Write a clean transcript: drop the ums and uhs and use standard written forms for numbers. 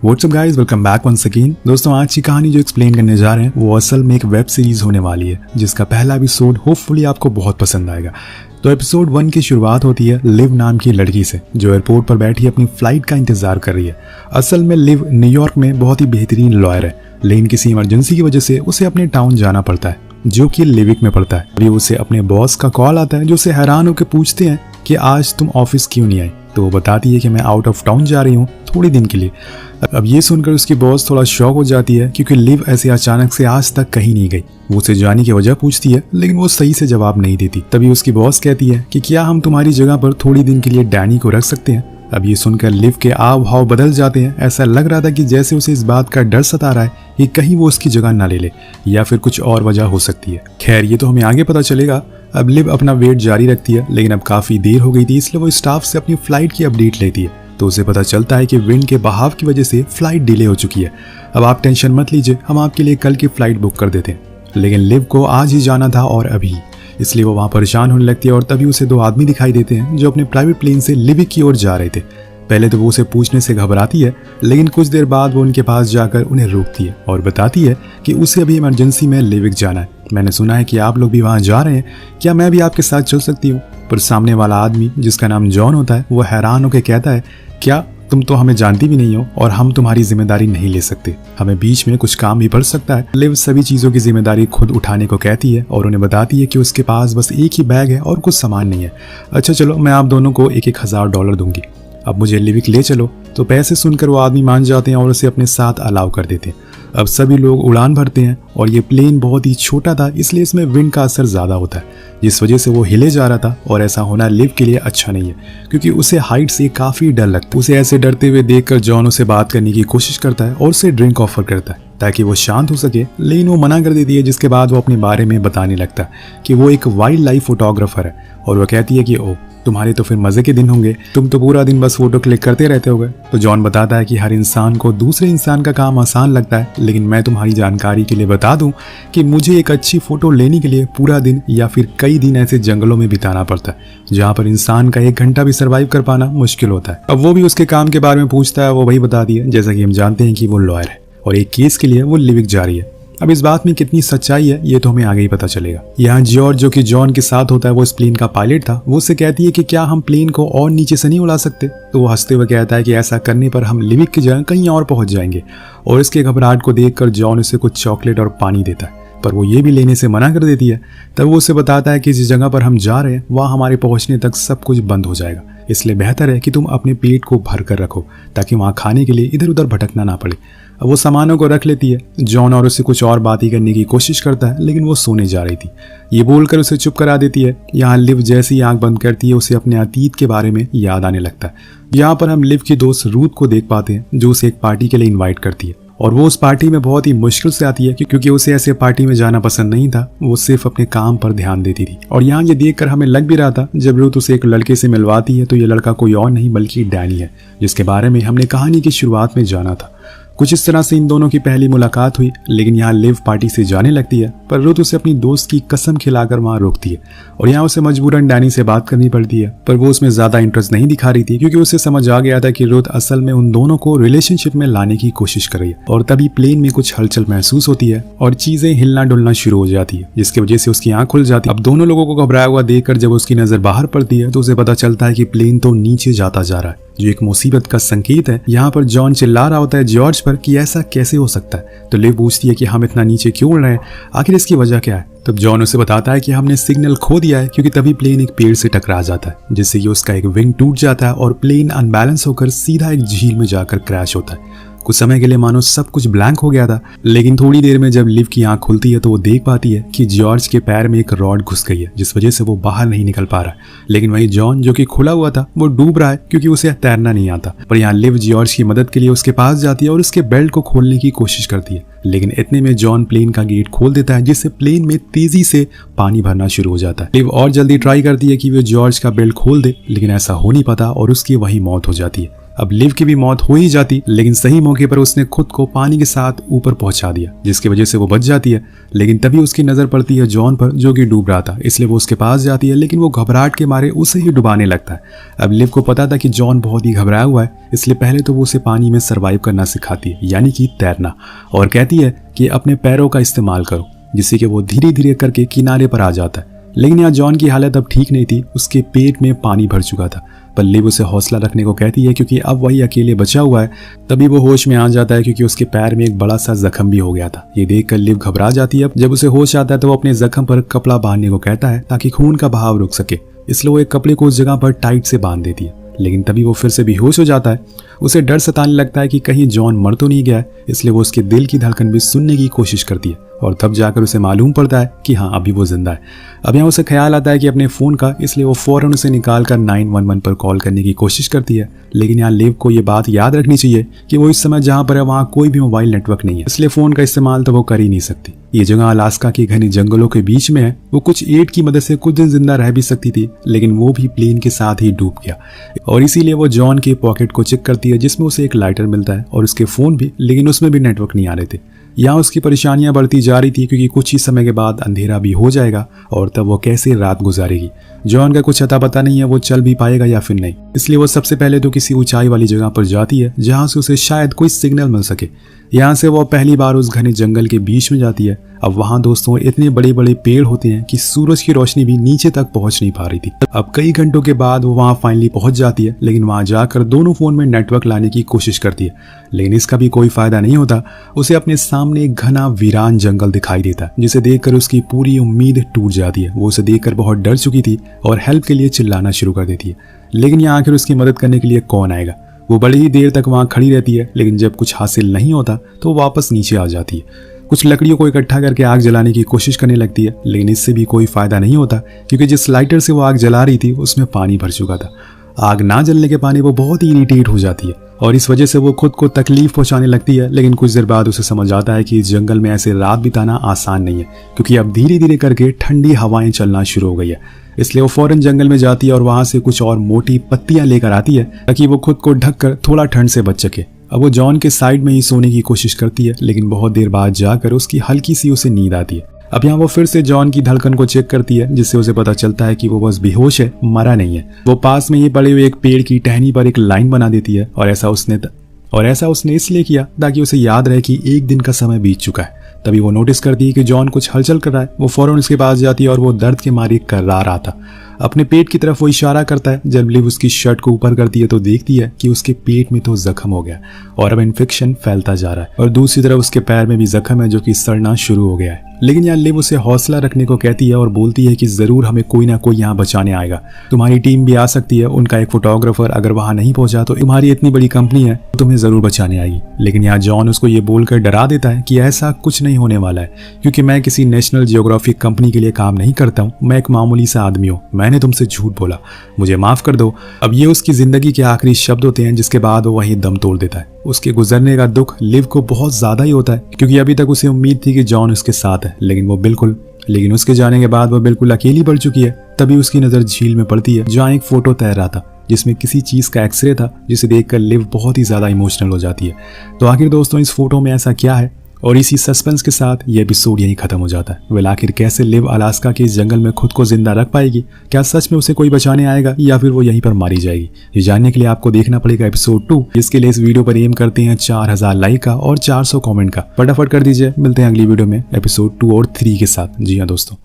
WhatsApp guys, welcome back once again. दोस्तों, आज की कहानी जो एक्सप्लेन करने जा रहे हैं वो असल में एक वेब सीरीज होने वाली है, जिसका पहला एपिसोड होपफुली आपको बहुत पसंद आएगा। तो एपिसोड 1 की शुरुआत होती है लिव नाम की लड़की से, जो एयरपोर्ट पर बैठी अपनी फ्लाइट का इंतजार कर रही है। असल में लिव न्यूयॉर्क में बहुत ही बेहतरीन लॉयर है, लेकिन किसी इमरजेंसी की वजह से उसे अपने टाउन जाना पड़ता है, जो कि लिविक में पड़ता है। अभी उसे अपने बॉस का कॉल आता है, जो उसे हैरान होकर पूछते हैं कि आज तुम ऑफिस क्यों नहीं आई। तो वो बताती है कि मैं आउट ऑफ टाउन जा रही हूँ थोड़ी दिन के लिए। अब ये सुनकर उसकी बॉस थोड़ा शॉक हो जाती है, क्योंकि लिव ऐसे अचानक से आज तक कहीं नहीं गई। वो उसे जाने की वजह पूछती है, लेकिन वो सही से जवाब नहीं देती। तभी उसकी बॉस कहती है कि क्या हम तुम्हारी जगह पर थोड़ी दिन के लिए डैनी को रख सकते हैं। अब ये सुनकर लिव के आव भाव बदल जाते हैं। ऐसा लग रहा था कि जैसे उसे इस बात का डर सता रहा है कि कहीं वो उसकी जगह ना ले ले, या फिर कुछ और वजह हो सकती है। खैर, ये तो हमें आगे पता चलेगा। अब लिव अपना वेट जारी रखती है, लेकिन अब काफी देर हो गई थी, इसलिए वो स्टाफ से अपनी फ्लाइट की अपडेट लेती है। तो उसे पता चलता है कि विंड के बहाव की वजह से फ्लाइट डिले हो चुकी है। अब आप टेंशन मत लीजिए, हम आपके लिए कल की फ्लाइट बुक कर देते हैं। लेकिन लिव को आज ही जाना था और अभी, इसलिए वो वहाँ परेशान होने लगती है। और तभी उसे 2 आदमी दिखाई देते हैं जो अपने प्राइवेट प्लेन से लिविक की ओर जा रहे थे। पहले तो वो उसे पूछने से घबराती है, लेकिन कुछ देर बाद वो उनके पास जाकर उन्हें रोकती है और बताती है कि उसे अभी इमरजेंसी में लिविक जाना है। मैंने सुना है कि आप लोग भी वहाँ जा रहे हैं, क्या मैं भी आपके साथ चल सकती हूँ। पर सामने वाला आदमी, जिसका नाम जॉन होता है, वो हैरान होकर कहता है, क्या तुम तो हमें जानती भी नहीं हो और हम तुम्हारी जिम्मेदारी नहीं ले सकते, हमें बीच में कुछ काम भी पड़ सकता है। लिव सभी चीज़ों की जिम्मेदारी खुद उठाने को कहती है और उन्हें बताती है कि उसके पास बस एक ही बैग है और कुछ सामान नहीं है। अच्छा चलो, मैं आप दोनों को $1,000 दूंगी, अब मुझे लिविक ले चलो। तो पैसे सुनकर वो आदमी मान जाते हैं और उसे अपने साथ अलाउ कर देते हैं। अब सभी लोग उड़ान भरते हैं और ये प्लेन बहुत ही छोटा था, इसलिए इसमें विंड का असर ज़्यादा होता है, जिस वजह से वो हिले जा रहा था। और ऐसा होना लिव के लिए अच्छा नहीं है, क्योंकि उसे हाइट से काफ़ी डर लगता है। उसे ऐसे डरते हुए देखकर जॉन उसे बात करने की कोशिश करता है और उसे ड्रिंक ऑफर करता है ताकि वो शांत हो सके, लेकिन वो मना कर देती है। जिसके बाद वो अपने बारे में बताने लगता है कि वो एक वाइल्ड लाइफ फोटोग्राफर है। और वो कहती है कि ओह, तुम्हारे तो फिर मजे के दिन होंगे, तुम तो पूरा दिन बस फोटो क्लिक करते रहते होगे। तो जॉन बताता है कि हर इंसान को दूसरे इंसान का काम आसान लगता है, लेकिन मैं तुम्हारी जानकारी के लिए बता दूं कि मुझे एक अच्छी फोटो लेने के लिए पूरा दिन या फिर कई दिन ऐसे जंगलों में बिताना पड़ता है, जहाँ पर इंसान का 1 घंटा भी सर्वाइव कर पाना मुश्किल होता है। अब वो भी उसके काम के बारे में पूछता है, वो वही बता दिया। जैसा कि हम जानते हैं कि वो लॉयर है और एक केस के लिए वो लिविक जा रही है। अब इस बात में कितनी सच्चाई है ये तो हमें आगे ही पता चलेगा। यहाँ जॉर्ज, जो कि जॉन के साथ होता है, वो इस प्लेन का पायलट था, वो उससे कहती है कि क्या हम प्लेन को और नीचे से नहीं उड़ा सकते। तो वो हंसते हुए कहता है कि ऐसा करने पर हम लिविक की जगह कहीं और पहुंच जाएंगे। और इसके घबराहट को देखकर जॉन उसे कुछ चॉकलेट और पानी देता है, पर वो ये भी लेने से मना कर देती है। तब वो उसे बताता है कि जिस जगह पर हम जा रहे हैं वहाँ हमारे पहुँचने तक सब कुछ बंद हो जाएगा, इसलिए बेहतर है कि तुम अपने पेट को भर कर रखो, ताकि वहाँ खाने के लिए इधर उधर भटकना ना पड़े। अब वो सामानों को रख लेती है। जॉन और उससे कुछ और बातें करने की कोशिश करता है, लेकिन वो सोने जा रही थी, ये बोलकर उसे चुप करा देती है। यहाँ लिव जैसी आंख बंद करती है, उसे अपने अतीत के बारे में याद आने लगता है। यहाँ पर हम लिव की दोस्त रूथ को देख पाते हैं, जो उसे एक पार्टी के लिए इन्वाइट करती है। और वो उस पार्टी में बहुत ही मुश्किल से आती है, क्योंकि उसे ऐसे पार्टी में जाना पसंद नहीं था। वो सिर्फ अपने काम पर ध्यान देती थी। और यहाँ ये देखकर हमें लग भी रहा था, जब रूथ उसे एक लड़के से मिलवाती है, तो ये लड़का कोई और नहीं बल्कि डैनी है, जिसके बारे में हमने कहानी की शुरुआत में जाना था। कुछ इस तरह से इन दोनों की पहली मुलाकात हुई। लेकिन यहाँ लिव पार्टी से जाने लगती है, पर रूथ उसे अपनी दोस्त की कसम खिलाकर वहाँ रोकती है। और यहाँ उसे मजबूरन डैनी से बात करनी पड़ती है, पर वो उसमें ज्यादा इंटरेस्ट नहीं दिखा रही थी, क्योंकि उसे समझ आ गया था कि रूथ असल में उन दोनों को रिलेशनशिप में लाने की कोशिश कर रही है। और तभी प्लेन में कुछ हलचल महसूस होती है और चीजें हिलना डुलना शुरू हो जाती है, जिसकी वजह से उसकी आंख खुल जाती है। अब दोनों लोगों को घबराया हुआ देखकर जब उसकी नजर बाहर पड़ती है, तो उसे पता चलता है कि प्लेन तो नीचे जाता जा रहा है, जो एक मुसीबत का संकेत है। यहाँ पर जॉन चिल्ला रहा होता है जॉर्ज पर कि ऐसा कैसे हो सकता है। तो लिव पूछती है कि हम इतना नीचे क्यों उड़ रहे हैं, आखिर इसकी वजह क्या है। तब जॉन उसे बताता है कि हमने सिग्नल खो दिया है, क्योंकि तभी प्लेन एक पेड़ से टकरा जाता है, जिससे कि उसका एक विंग टूट जाता है और प्लेन अनबैलेंस होकर सीधा एक झील में जाकर क्रैश होता है। कुछ समय के लिए मानो सब कुछ ब्लैंक हो गया था, लेकिन थोड़ी देर में जब लिव की आंख खुलती है तो वो देख पाती है कि जॉर्ज के पैर में एक रॉड घुस गई है, जिस वजह से वो बाहर नहीं निकल पा रहा है। लेकिन वही जॉन, जो कि खुला हुआ था, वो डूब रहा है, क्योंकि उसे तैरना नहीं आता। पर यहाँ लिव जॉर्ज की मदद के लिए उसके पास जाती है और उसके बेल्ट को खोलने की कोशिश करती है। लेकिन इतने में जॉन प्लेन का गेट खोल देता है, जिससे प्लेन में तेजी से पानी भरना शुरू हो जाता है। लिव और जल्दी ट्राई करती है कि वो जॉर्ज का बेल्ट खोल दे, लेकिन ऐसा हो नहीं पाता और उसकी वही मौत हो जाती है। अब लिव की भी मौत हो ही जाती, लेकिन सही मौके पर उसने खुद को पानी के साथ ऊपर पहुंचा दिया, जिसकी वजह से वो बच जाती है। लेकिन तभी उसकी नजर पड़ती है जॉन पर, जो कि डूब रहा था, इसलिए वो उसके पास जाती है, लेकिन वो घबराहट के मारे उसे ही डुबाने लगता है। अब लिव को पता था कि जॉन बहुत ही घबराया हुआ है, इसलिए पहले तो वो उसे पानी में सर्वाइव करना सिखाती है, यानी कि तैरना, और कहती है कि अपने पैरों का इस्तेमाल करो, जिससे कि वो धीरे धीरे करके किनारे पर आ जाता है। लेकिन यहाँ जॉन की हालत अब ठीक नहीं थी, उसके पेट में पानी भर चुका था। पर लिव उसे हौसला रखने को कहती है, क्योंकि अब वही अकेले बचा हुआ है। तभी वो होश में आ जाता है, क्योंकि उसके पैर में एक बड़ा सा जख्म भी हो गया था। ये देखकर लिव घबरा जाती है। जब उसे होश आता है तो वो अपने जख्म पर कपड़ा बांधने को कहता है, ताकि खून का बहाव रुक सके। इसलिए वो एक कपड़े को उस जगह पर टाइट से बांध देती है। लेकिन तभी वो फिर से बेहोश हो जाता है। उसे डर सताने लगता है कि कहीं जॉन मर तो नहीं गया है, इसलिए वो उसके दिल की धड़कन भी सुनने की कोशिश करती है, और तब जाकर उसे मालूम पड़ता है कि हाँ, अभी वो जिंदा है। अब यहाँ उसे ख्याल आता है कि अपने फ़ोन का, इसलिए वो फ़ौरन उसे निकाल कर 911 पर कॉल करने की कोशिश करती है। लेकिन यहाँ लिव को ये बात याद रखनी चाहिए कि वो इस समय जहाँ पर है वहाँ कोई भी मोबाइल नेटवर्क नहीं है, इसलिए फ़ोन का इस्तेमाल तो वो कर ही नहीं सकती। ये जगह अलास्का के घने जंगलों के बीच में है। वो कुछ ईंट की मदद से कुछ दिन जिंदा रह भी सकती थी, लेकिन वो भी प्लेन के साथ ही डूब गया, और इसीलिए वो जॉन के पॉकेट को चेक करती है, जिसमें उसे एक लाइटर मिलता है और उसके फ़ोन भी, लेकिन उसमें भी नेटवर्क नहीं आ रहे थे। यहाँ उसकी परेशानियां बढ़ती जा रही थी, क्योंकि कुछ ही समय के बाद अंधेरा भी हो जाएगा, और तब वो कैसे रात गुजारेगी। जॉन का कुछ अता पता नहीं है, वो चल भी पाएगा या फिर नहीं। इसलिए वो सबसे पहले तो किसी ऊंचाई वाली जगह पर जाती है, जहां से उसे शायद कोई सिग्नल मिल सके। यहाँ से वो पहली बार उस घने जंगल के बीच में जाती है। अब वहाँ दोस्तों इतने बड़े बड़े पेड़ होते हैं कि सूरज की रोशनी भी नीचे तक पहुँच नहीं पा रही थी। अब कई घंटों के बाद वो वहाँ फाइनली पहुँच जाती है, लेकिन वहाँ जाकर दोनों फोन में नेटवर्क लाने की कोशिश करती है, लेकिन इसका भी कोई फायदा नहीं होता। उसे अपने सामने एक घना वीरान जंगल दिखाई देता है, जिसे देखकर उसकी पूरी उम्मीद टूट जाती है। वो उसे देखकर बहुत डर चुकी थी और हेल्प के लिए चिल्लाना शुरू कर देती है। लेकिन यहाँ आखिर उसकी मदद करने के लिए कौन आएगा। वो बड़ी ही देर तक वहाँ खड़ी रहती है, लेकिन जब कुछ हासिल नहीं होता तो वो वापस नीचे आ जाती है। कुछ लकड़ियों को इकट्ठा करके आग जलाने की कोशिश करने लगती है, लेकिन इससे भी कोई फायदा नहीं होता, क्योंकि जिस लाइटर से वो आग जला रही थी उसमें पानी भर चुका था। आग ना जलने के पानी वो बहुत ही इरिटेट हो जाती है, और इस वजह से वो खुद को तकलीफ पहुंचाने लगती है। लेकिन कुछ देर बाद उसे समझ आता है कि इस जंगल में ऐसे रात बिताना आसान नहीं है, क्योंकि अब धीरे धीरे करके ठंडी हवाएं चलना शुरू हो गई है। इसलिए वो फौरन जंगल में जाती है और वहां से कुछ और मोटी पत्तियां लेकर आती है, ताकि वो खुद को ढककर थोड़ा ठंड से बच सके। अब वो जॉन के साइड में ही सोने की कोशिश करती है, लेकिन बहुत देर बाद जाकर उसकी हल्की सी उसे नींद आती है। अब यहाँ वो फिर से जॉन की धड़कन को चेक करती है, जिससे उसे पता चलता है कि वो बस बेहोश है, मरा नहीं है। वो पास में ही पड़े हुए एक पेड़ की टहनी पर एक लाइन बना देती है, और ऐसा उसने इसलिए किया ताकि उसे याद रहे कि एक दिन का समय बीत चुका है। तभी वो नोटिस करती है कि जॉन कुछ हलचल कर रहा है। वो फौरन उसके पास जाती है और वो दर्द के मारे कर्रा रहा था। अपने पेट की तरफ वो इशारा करता है। जब लिव उसकी शर्ट को ऊपर करती है तो देखती है कि उसके पेट में तो जख्म हो गया और अब इन्फेक्शन फैलता जा रहा है, और दूसरी तरफ उसके पैर में भी जख्म है जो कि सड़ना शुरू हो गया है। लेकिन यहाँ लिव उसे हौसला रखने को कहती है और बोलती है कि जरूर हमें कोई ना कोई यहाँ बचाने आएगा, तुम्हारी टीम भी आ सकती है, उनका एक फोटोग्राफर अगर वहां नहीं पहुंचा तो तुम्हारी इतनी बड़ी कंपनी है तो तुम्हें जरूर बचाने आएगी। लेकिन यहाँ जॉन उसको ये बोलकर डरा देता है कि ऐसा कुछ नहीं होने वाला है, क्योंकि मैं किसी नेशनल जियोग्राफिक कंपनी के लिए काम नहीं करता हूँ, मैं एक मामूली सा आदमी हूँ, मैंने तुमसे झूठ बोला, मुझे माफ कर दो। अब ये उसकी जिंदगी के आखिरी शब्द होते हैं, जिसके बाद वो वहीं दम तोड़ देता है। उसके गुजरने का दुख लिव को बहुत ज्यादा ही होता है, क्योंकि अभी तक उसे उम्मीद थी कि जॉन उसके साथ है, लेकिन उसके जाने के बाद वो बिल्कुल अकेली पड़ चुकी है। तभी उसकी नजर झील में पड़ती है, जहाँ एक फोटो तैर रहा था जिसमें किसी चीज का एक्सरे था, जिसे देखकर लिव बहुत ही ज्यादा इमोशनल हो जाती है। तो आखिर दोस्तों इस फोटो में ऐसा क्या है, और इसी सस्पेंस के साथ ये एपिसोड यहीं खत्म हो जाता है। वेल आखिर कैसे लिव अलास्का के इस जंगल में खुद को जिंदा रख पाएगी, क्या सच में उसे कोई बचाने आएगा या फिर वो यहीं पर मारी जाएगी, ये जानने के लिए आपको देखना पड़ेगा एपिसोड 2। इसके लिए इस वीडियो पर एम करते हैं 4000 लाइक का और 400 कमेंट का। फटाफट कर दीजिए। मिलते हैं अगली वीडियो में एपिसोड 2 और 3 के साथ। जी हाँ दोस्तों।